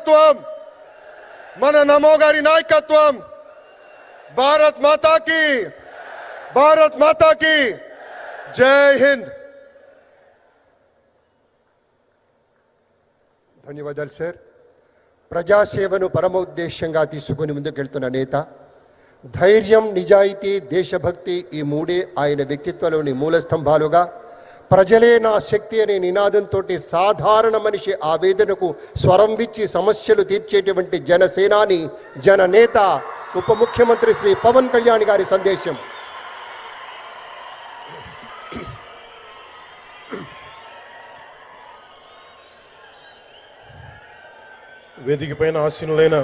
నాయకత్వం, మన నమో గారి నాయకత్వం. భారత్ మాతాకి, భారత్ మాతాకి జై హింద్. ధన్యవాదాలు సార్. ప్రజాసేవను పరమోద్దేశంగా తీసుకుని ముందుకెళ్తున్న నేత. ధైర్యం, నిజాయితీ, దేశభక్తి ఈ మూడే ఆయన వ్యక్తిత్వంలోని మూల స్తంభాలుగా ప్రజలే నా శక్తి అనే నినాదంతో సాధారణ మనిషి ఆవేదనకు స్వరం విచ్చి సమస్యలు తీర్చేటువంటి జనసేనాని, జననేత, ఉప ముఖ్యమంత్రి శ్రీ పవన్ కళ్యాణ్ గారి సందేశం. వేదిక పైన ఆసీనులైన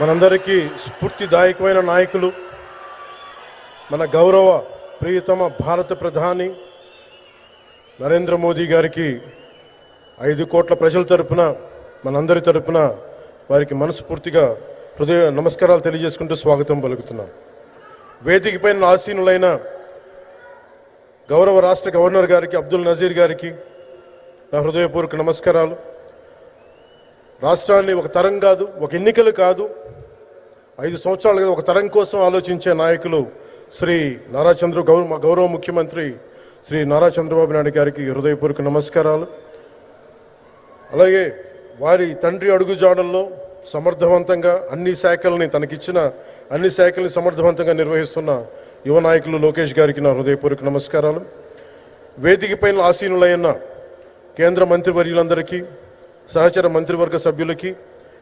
మనందరికీ స్ఫూర్తిదాయకమైన నాయకులు, మన గౌరవ ప్రియతమ భారత ప్రధాని నరేంద్ర మోదీ గారికి 5 కోట్ల ప్రజల తరపున, మనందరి తరపున వారికి మనస్ఫూర్తిగా హృదయ నమస్కారాలు తెలియజేసుకుంటూ స్వాగతం పలుకుతున్నాం. వేదిక పైన ఆసీనులైన గౌరవ రాష్ట్ర గవర్నర్ గారికి, అబ్దుల్ నజీర్ గారికి నా హృదయపూర్వక నమస్కారాలు. రాష్ట్రాన్ని ఒక తరం కాదు, ఒక ఎన్నికలు కాదు, 5 సంవత్సరాలుగా ఒక తరం కోసం ఆలోచించే నాయకులు శ్రీ నారా గౌరవ ముఖ్యమంత్రి శ్రీ నారా చంద్రబాబు నాయుడు గారికి హృదయపూర్వక నమస్కారాలు. అలాగే వారి తండ్రి అడుగుజాడల్లో సమర్థవంతంగా అన్ని శాఖల్ని, తనకిచ్చిన అన్ని శాఖల్ని సమర్థవంతంగా నిర్వహిస్తున్న యువ నాయకులు లోకేష్ గారికి నా హృదయపూర్వక నమస్కారాలు. వేదిక పైన ఆసీనులైన కేంద్ర మంత్రివర్యులందరికీ, సహచర మంత్రివర్గ సభ్యులకి,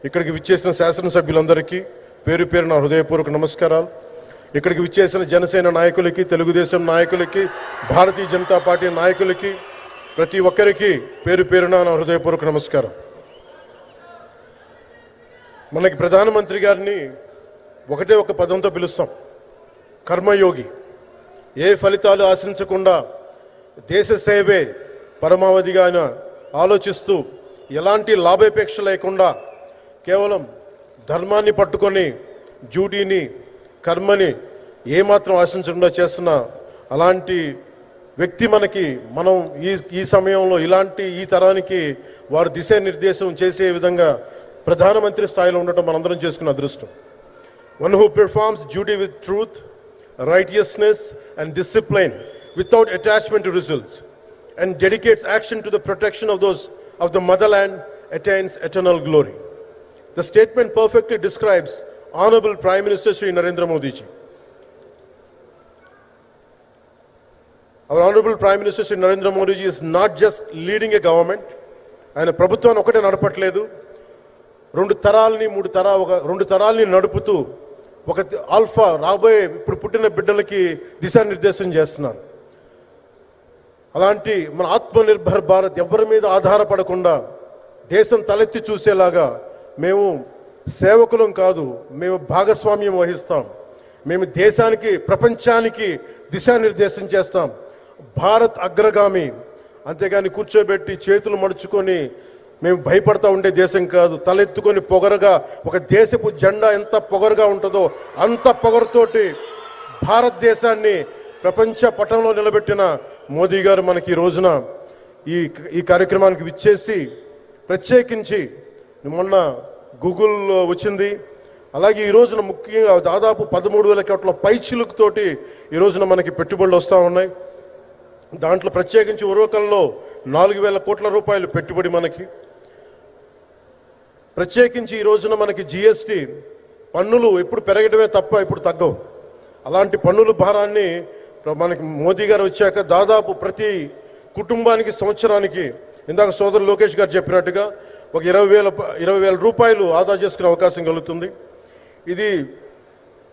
ఇక్కడికి విచ్చేసిన శాసనసభ్యులందరికీ పేరు పేరు నా హృదయపూర్వక నమస్కారాలు. ఇక్కడికి విచ్చేసిన జనసేన నాయకులకి, తెలుగుదేశం నాయకులకి, భారతీయ జనతా పార్టీ నాయకులకి, ప్రతి ఒక్కరికి పేరు పేరున నా హృదయపూర్వక నమస్కారం. మనకి ప్రధానమంత్రి గారిని ఒకటే ఒక పదంతో పిలుస్తాం, కర్మయోగి. ఏ ఫలితాలు ఆశించకుండా దేశ సేవే పరమావధిగా ఆయన ఆలోచిస్తూ, ఎలాంటి లాభాపేక్ష లేకుండా కేవలం ధర్మాన్ని పట్టుకొని డ్యూటీని, కర్మని ఏమాత్రం ఆశించకుండా చేస్తున్న అలాంటి వ్యక్తి మనం ఈ సమయంలో ఈ తరానికి వారు దిశానిర్దేశం చేసే విధంగా ప్రధానమంత్రి స్థాయిలో ఉండటం మనందరం చేసుకున్న అదృష్టం. One who performs duty with truth, righteousness and discipline without attachment to results and dedicates action to the protection of the motherland attains eternal glory. The statement perfectly describes Honorable Prime Minister Shri Narendra Modi ji. Our Honorable Prime Minister Shri Narendra Modi ji is not just leading a government. ఆయన ప్రభుత్వాన్ని ఒకటే నడపట్లేదు, 2 తరాలని నడుపుతూ ఒక alpha రాబోయే ఇప్పుడు పుట్టిన బిడ్డలకి దిశానిర్దేశం చేస్తున్నారు. అలాంటి మన ఆత్మనిర్భర్ భారత్ ఎవరి మీద ఆధారపడకుండా దేశం తలెత్తి చూసేలాగా మేము సేవకులం కాదు, మేము భాగస్వామ్యం వహిస్తాం. మేము దేశానికి, ప్రపంచానికి దిశానిర్దేశం చేస్తాం. భారత్ అగ్రగామి, అంతేగాని కూర్చోబెట్టి చేతులు మడుచుకొని మేము భయపడతా ఉండే దేశం కాదు. తలెత్తుకొని పొగరగా, ఒక దేశపు జెండా ఎంత పొగరుగా ఉంటుందో అంత పొగరుతోటి భారతదేశాన్ని ప్రపంచ పటంలో నిలబెట్టిన మోదీ గారు మనకి ఈ రోజున ఈ కార్యక్రమానికి విచ్చేసి, ప్రత్యేకించి మొన్న గూగుల్ వచ్చింది, అలాగే ఈ రోజున ముఖ్యంగా దాదాపు 13,000 కోట్ల పైచిలుకుతోటి ఈ రోజున మనకి పెట్టుబడులు వస్తూ ఉన్నాయి. దాంట్లో ప్రత్యేకించి ఉరవకంలో 4,000 కోట్ల రూపాయలు పెట్టుబడి మనకి. ప్రత్యేకించి ఈ రోజున మనకి జిఎస్టి పన్నులు ఎప్పుడు పెరగడమే తప్ప ఇప్పుడు తగ్గవు. అలాంటి పన్నుల భారాన్ని మనకి మోదీ గారు వచ్చాక దాదాపు ప్రతి కుటుంబానికి సంవత్సరానికి, ఇందాక సోదరు లోకేష్ గారు చెప్పినట్టుగా, ఒక 20,000 రూపాయలు ఆదా చేసుకునే అవకాశం కలుగుతుంది. ఇది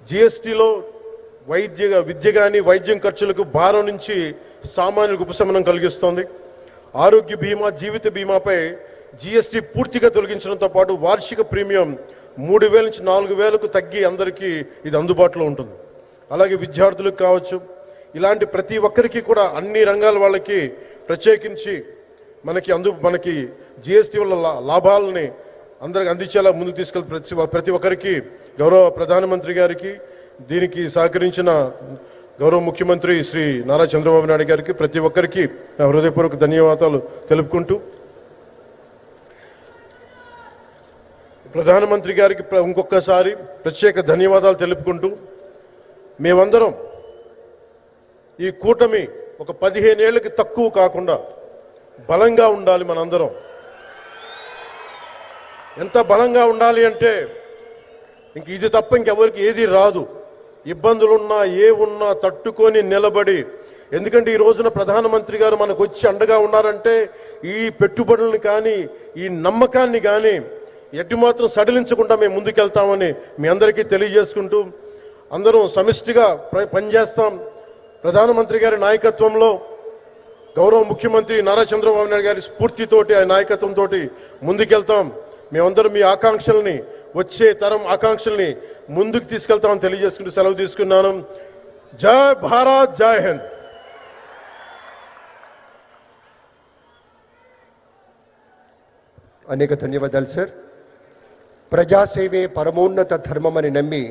జిఎస్టిలో విద్య కానీ వైద్యం ఖర్చులకు భారం నుంచి సామాన్యులకు ఉపశమనం కలిగిస్తుంది. ఆరోగ్య బీమా, జీవిత బీమాపై జిఎస్టి పూర్తిగా తొలగించడంతో పాటు వార్షిక ప్రీమియం 3,000 నుంచి 4,000కు తగ్గి అందరికీ ఇది అందుబాటులో ఉంటుంది. అలాగే విద్యార్థులకు కావచ్చు, ఇలాంటి ప్రతి ఒక్కరికి కూడా అన్ని రంగాల వాళ్ళకి ప్రత్యేకించి మనకి జిఎస్టి వల్ల లాభాలని అందరికి అందించేలా ముందుకు తీసుకెళ్తే ప్రతి ఒక్కరికి, గౌరవ ప్రధానమంత్రి గారికి, దీనికి సహకరించిన గౌరవ ముఖ్యమంత్రి శ్రీ నారా చంద్రబాబు నాయుడు గారికి, ప్రతి ఒక్కరికి నా హృదయపూర్వక ధన్యవాదాలు తెలుపుకుంటూ, ప్రధానమంత్రి గారికి ఇంకొకసారి ప్రత్యేక ధన్యవాదాలు తెలుపుకుంటూ మేమందరం ఈ కూటమి ఒక 15 ఏళ్ళకి తక్కువ కాకుండా బలంగా ఉండాలి. మనందరం ఎంత బలంగా ఉండాలి అంటే ఇంక ఇది తప్ప ఇంకెవరికి ఏది రాదు. ఇబ్బందులున్నా ఏ ఉన్నా తట్టుకొని నిలబడి, ఎందుకంటే ఈ రోజున ప్రధానమంత్రి గారు మనకు వచ్చి అండగా ఉన్నారంటే ఈ పెట్టుబడులను కానీ ఈ నమ్మకాన్ని కానీ ఎట్టి మాత్రం సడలించకుండా మేము ముందుకెళ్తామని మీ అందరికీ తెలియజేసుకుంటూ అందరం సమిష్టిగా పనిచేస్తాం. ప్రధానమంత్రి గారి నాయకత్వంలో గౌరవ ముఖ్యమంత్రి నారా చంద్రబాబు నాయుడు గారి స్ఫూర్తితోటి ఆ నాయకత్వంతో ముందుకెళ్తాం. మేమందరం మీ ఆకాంక్షల్ని, వచ్చే తరం ఆకాంక్షల్ని ముందుకు తీసుకెళ్తామని తెలియజేసుకుంటూ సెలవు తీసుకున్నాను. జై భారత్, జై హింద్. అనేక ధన్యవాదాలు సార్. ప్రజాసేవే పరమోన్నత ధర్మమని నమ్మి